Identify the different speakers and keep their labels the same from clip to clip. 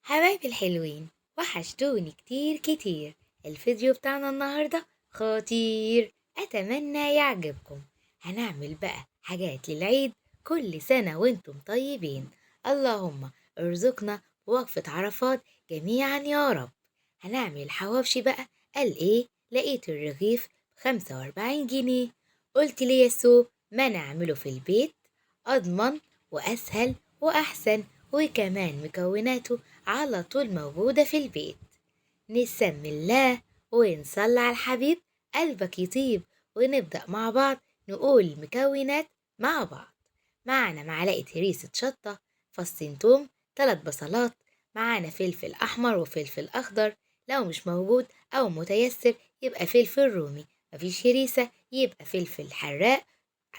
Speaker 1: حبايبي الحلوين، وحشتوني كتير كتير. الفيديو بتاعنا النهاردة خطير، أتمنى يعجبكم. هنعمل بقى حاجات للعيد. كل سنة وانتم طيبين. اللهم ارزقنا وقفة عرفات جميعا يا رب. هنعمل الحواوشي بقى. قال ايه؟ لقيت الرغيف ب45 جنيه. قلت لي يا سو ما نعمله في البيت، أضمن وأسهل وأحسن، وكمان مكوناته على طول موجودة في البيت. نسمي الله ونصلي على الحبيب، قلبك يطيب. ونبدأ مع بعض نقول المكونات مع بعض. معانا معلقة هريسة شطة، فصين توم، 3 بصلات، معانا فلفل أحمر وفلفل أخضر. لو مش موجود أو متيسر يبقى فلفل رومي، مفيش هريسة يبقى فلفل حراق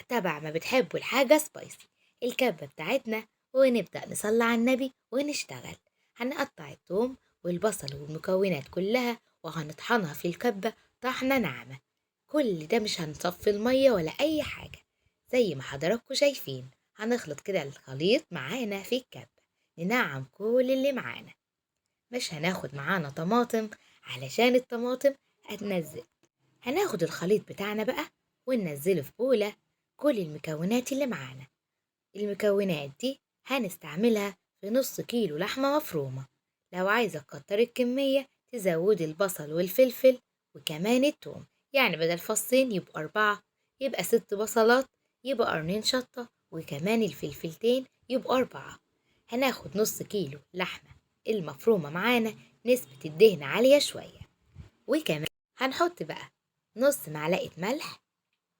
Speaker 1: تبع ما بتحبوا الحاجة سبايسي. الكبة بتاعتنا، ونبدأ نصلي على النبي ونشتغل. هنقطع الثوم والبصل والمكونات كلها وهنطحنها في الكبة طحنة ناعمة. كل ده مش هنصفي المية ولا أي حاجة، زي ما حضراتكم شايفين. هنخلط كده الخليط معانا في الكبة، ننعم كل اللي معانا. مش هناخد معانا طماطم علشان الطماطم هتنزل. هناخد الخليط بتاعنا بقى وننزله في بولة. كل المكونات اللي معانا، المكونات دي هنستعملها في نص كيلو لحمة مفرومة. لو عايزة تكتر الكمية تزودي البصل والفلفل وكمان التوم، يعني بدل فصين يبقوا 4، يبقى 6 بصلات، يبقى قرنين شطة، وكمان الفلفلتين يبقوا 4. هناخد نص كيلو لحمة المفرومة معانا، نسبة الدهن عالية شوية. وكمان هنحط بقى نص معلقة ملح،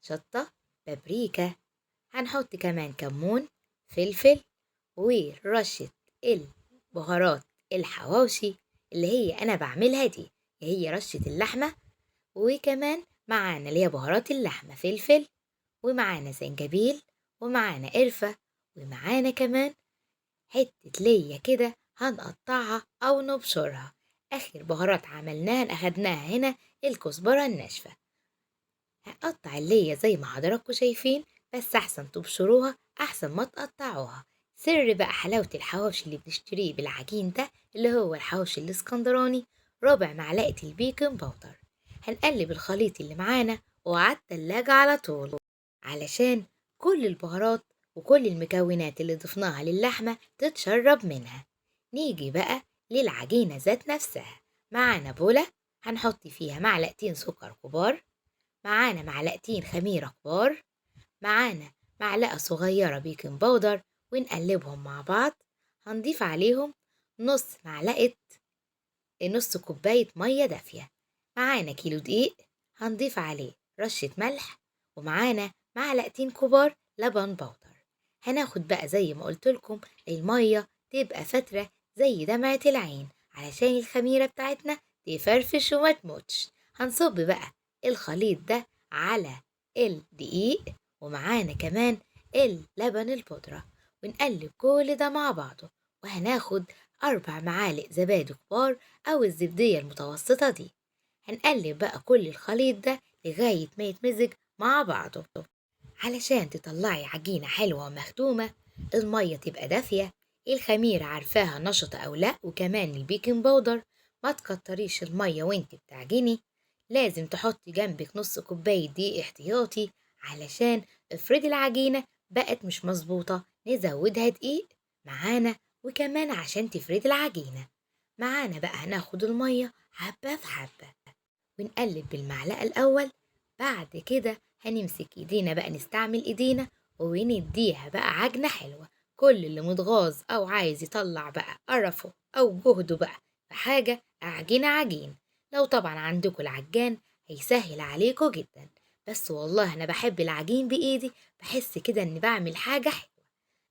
Speaker 1: شطة، بابريكا. هنحط كمان كمون، فلفل، ورشة البهارات الحواوشي اللي هي أنا بعملها دي، هي رشة اللحمة. وكمان معانا اللي هي بهارات اللحمة، فلفل، ومعانا زنجبيل، ومعانا قرفة، ومعانا كمان حتة ليا كده هنقطعها أو نبشرها. آخر بهارات عملناها أخدناها هنا الكزبرة الناشفة. هقطع اللية زي ما حضراتكم شايفين، بس أحسن تبشروها أحسن ما تقطعوها. سر بقى حلاوة الحواوشي اللي بنشتريه بالعجين ده اللي هو الحواوشي الاسكندراني، ربع معلقة البيكنج باودر. هنقلب الخليط اللي معانا وعلى التلاجة على طول، علشان كل البهارات وكل المكونات اللي ضفناها للحمة تتشرب منها. نيجي بقى للعجينة ذات نفسها. معانا بولة هنحط فيها معلقتين سكر كبار، معانا معلقتين خميرة كبار، معانا معلقة صغيرة بيكنج باودر، ونقلبهم مع بعض. هنضيف عليهم نص كوباية مية دافية. معانا كيلو دقيق هنضيف عليه رشة ملح، ومعانا معلقتين كبار لبن بودر. هناخد بقى زي ما قلتلكم المية تبقى فترة زي دمعة العين علشان الخميرة بتاعتنا تفرفش وما تموتش. هنصب بقى الخليط ده على الدقيق، ومعانا كمان اللبن البودرة، ونقلب كل ده مع بعضه. وهناخد 4 معالق زبادي كبار أو الزبدية المتوسطة دي. هنقلب بقى كل الخليط ده لغاية ما يتمزج مع بعضه. علشان تطلعي عجينة حلوة ومخدومة، المية تبقى دافية، الخميرة عارفاها نشطة أو لأ، وكمان البيكنج باودر. ما تكتريش المية وانت بتعجني. لازم تحطي جنبك نص كوباية دقيق احتياطي، علشان افرضي العجينة بقت مش مظبوطة نزودها دقيق معانا. وكمان عشان تفردي العجينة معانا بقى هناخد المية حبة في حبة ونقلب بالمعلقة الأول. بعد كده هنمسك ايدينا بقى، نستعمل ايدينا ونديها بقى عجنة حلوة. كل اللي متغاظ أو عايز يطلع بقى قرفه أو جهده بقى في حاجة عجينة عجين، لو طبعا عندكم العجان هيسهل عليكم جدا. بس والله أنا بحب العجين بإيدي، بحس كده إني بعمل حاجة حلوة.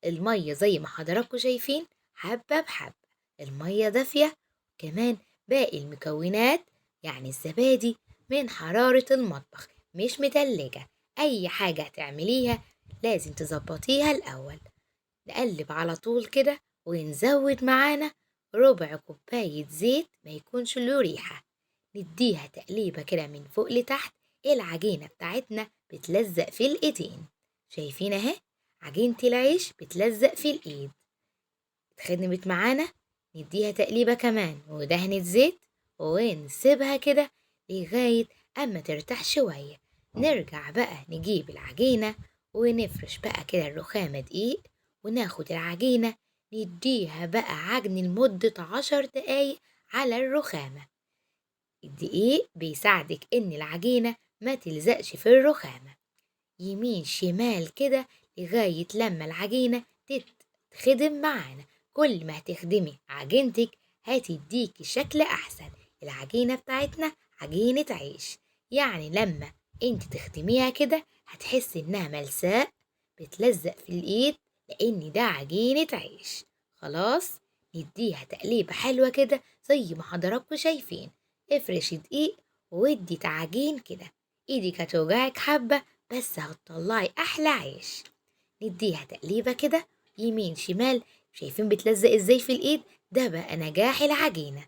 Speaker 1: المية زي ما حضراتكم شايفين حبة بحبة، المية دافية. كمان باقي المكونات يعني الزبادي من حرارة المطبخ، مش متلجة. أي حاجة هتعمليها لازم تظبطيها الأول. نقلب على طول كده ونزود معانا ربع كوباية زيت ما يكونش له ريحة. نديها تقليبة كده من فوق لتحت. العجينة بتاعتنا بتلزق في الإيدين، شايفين اهي عجينة العيش بتلزق في الإيد. اتخدمت معانا. نديها تقليبة كمان ودهنة زيت ونسيبها كده لغاية أما ترتاح شوية. نرجع بقى نجيب العجينة ونفرش بقى كده الرخامة دقيق، وناخد العجينة نديها بقى عجن لمدة 10 دقايق على الرخامة. الدقيق بيساعدك إن العجينة ما تلزقش في الرخامة، يمين شمال كده لغاية لما العجينة تتخدم معانا. كل ما هتخدمي عجينتك هتديكي شكل أحسن. العجينة بتاعتنا عجينة عيش، يعني لما انت تخدميها كده هتحسي انها ملساء بتلزق في الايد، لان ده عجينة عيش. خلاص، نديها تقليبة حلوة كده زي ما حضراتكم شايفين. افرشي دقيق وادي تعجين كده، ايدك هتوجعك حبة بس هتطلعي احلى عيش. نديها تقليبة كده يمين شمال. شايفين بتلزق ازاي في الايد؟ ده بقى نجاح العجينة،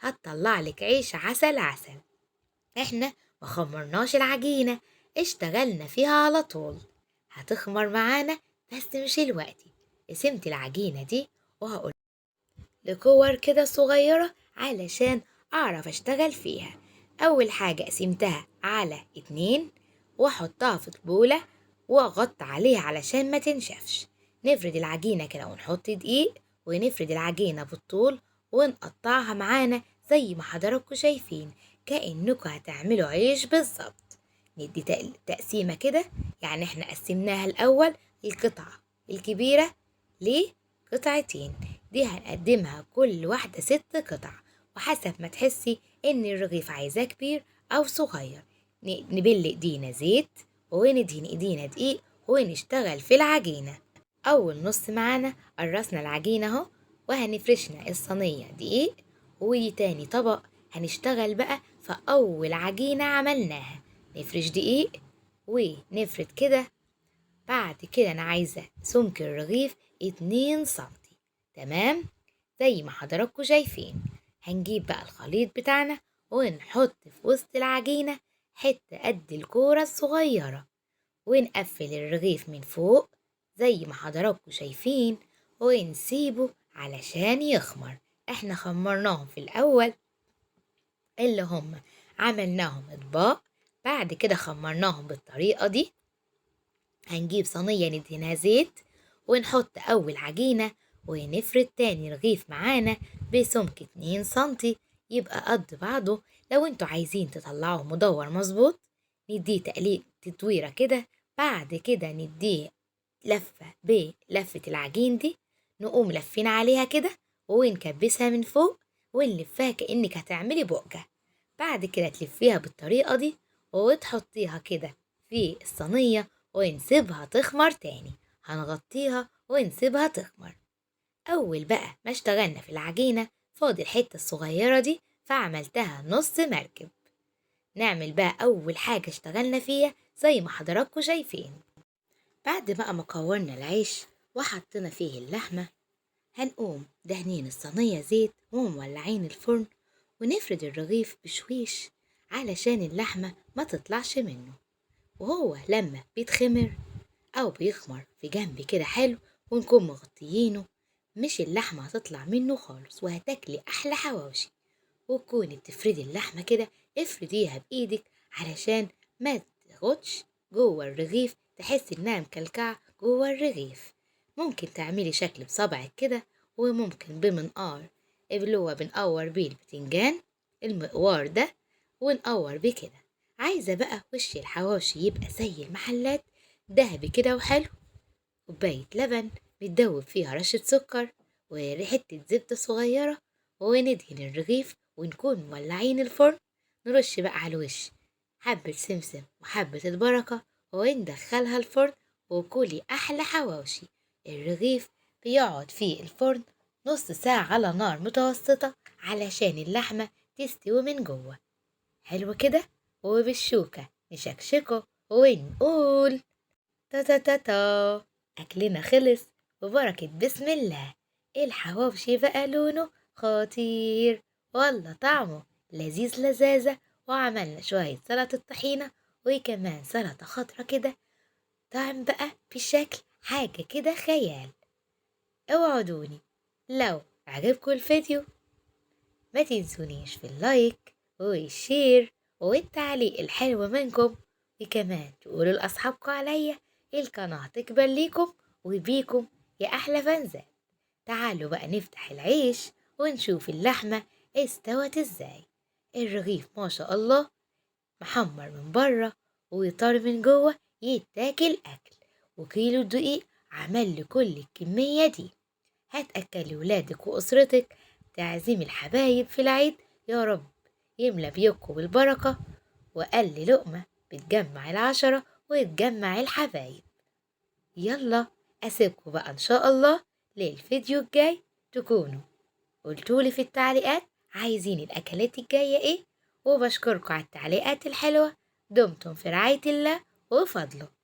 Speaker 1: هتطلع لك عيش عسل عسل. احنا ما خمرناش العجينة، اشتغلنا فيها على طول. هتخمر معانا بس مش الوقتي. قسمت العجينة دي وهقول لكور كده صغيرة علشان أعرف أشتغل فيها. أول حاجة قسمتها على 2 وأحطها في طبولة وأغطي عليها علشان ما تنشفش. نفرد العجينة كده ونحط دقيق ونفرد العجينة بالطول ونقطعها معانا زي ما حضراتكم شايفين، كأنكم هتعملوا عيش بالظبط. ندي تقسيمة كده، يعني احنا قسمناها الأول القطعة الكبيرة لقطعتين، دي هنقدمها كل واحدة 6 قطع، وحسب ما تحسي ان الرغيف عايزاه كبير او صغير. نبل ايدينا زيت وندهن ايدينا دقيق ونشتغل في العجينة. اول نص معانا قرصنا العجينة اهو، وهنفرشنا الصينية دقيق، ودي تاني طبق هنشتغل بقى في اول عجينة عملناها. نفرش دقيق ونفرد كده. بعد كده أنا عايزة سمك الرغيف 2 سنتي، تمام زي ما حضراتكم شايفين. هنجيب بقى الخليط بتاعنا ونحط في وسط العجينة حتة قد الكورة الصغيرة، ونقفل الرغيف من فوق زي ما حضراتكم شايفين، ونسيبه علشان يخمر. احنا خمرناهم في الأول اللي هم عملناهم اطباق، بعد كده خمرناهم بالطريقة دي. هنجيب صينية ندهنها زيت ونحط أول عجينة ونفرد تاني رغيف معانا بسمك 2 سنتي يبقى قد بعضه. لو انتوا عايزين تطلعوه مدور مظبوط نديه تقليد تدويرة كده، بعد كده نديه لفة بلفة العجين دي، نقوم لفين عليها كده ونكبسها من فوق ونلفها كأنك هتعملي بقجة. بعد كده تلفيها بالطريقة دي وتحطيها كده في الصينية ونسيبها تخمر تاني. هنغطيها ونسيبها تخمر. أول بقى ما اشتغلنا في العجينة فاضل الحتة الصغيرة دي فعملتها نص مركب. نعمل بقى أول حاجة اشتغلنا فيها زي ما حضراتكم شايفين. بعد بقى ما كورنا العيش وحطينا فيه اللحمة، هنقوم دهنين الصينية زيت ومولعين الفرن، ونفرد الرغيف بشويش علشان اللحمة ما تطلعش منه. وهو لما بيتخمر أو بيخمر في جنب كده حلو ونكون مغطيينه، مش اللحمة هتطلع منه خالص وهتاكلي أحلى حواوشي. وكوني بتفردي اللحمة كده افرديها بإيدك علشان ما تاخدش جوه الرغيف، تحسي إنها مكلكعة جوه الرغيف. ممكن تعملي شكل بصبعك كده، وممكن بمنقار اللي هو بنقور بيه البتنجان، المقوار ده ونقور بيه كده. عايزة بقى وش الحواوشي يبقى زي المحلات دهبي كده وحلو، كوباية لبن بتدوب فيها رشة سكر وحتة زبدة صغيرة، وندهن الرغيف ونكون مولعين الفرن. نرش بقى على الوش حبة سمسم وحبة البركة وندخلها الفرن وكلي أحلى حواوشي. الرغيف بيقعد في الفرن نص ساعة على نار متوسطة علشان اللحمة تستوي من جوه. حلو كده، وبالشوكة نشكشكه ونقول تا تا تا تا، أكلنا خلص وبركة بسم الله. الحواوشي بقى لونه خطير والله، طعمه لذيذ لذاذة. وعملنا شوية سلطة طحينة وكمان سلطة خضرة كده، طعم بقى في شكل حاجة كده خيال. اوعدوني لو عجبكم الفيديو ما تنسونيش في اللايك والشير والتعليق الحلو منكم، وكمان تقولوا لأصحابكم عليا. القناة تكبر ليكم وبيكم يا أحلى فانزات. تعالوا بقى نفتح العيش ونشوف اللحمة استوت ازاي. الرغيف ما شاء الله محمر من بره وطري من جوه، يتاكل أكل. وكيلو دقيق عمل كل الكمية دي. هتأكلي ولادك وأسرتك، تعزمي الحبايب في العيد. يا رب يملى بيوتكم بالبركة، وأقل لقمة بتجمع العشرة وتجمع الحبايب. يلا أسيبكم بقى إن شاء الله للفيديو الجاي، تكونوا قلتولي في التعليقات عايزين الأكلات الجاية إيه، وبشكركم على التعليقات الحلوة. دمتم في رعاية الله وفضله.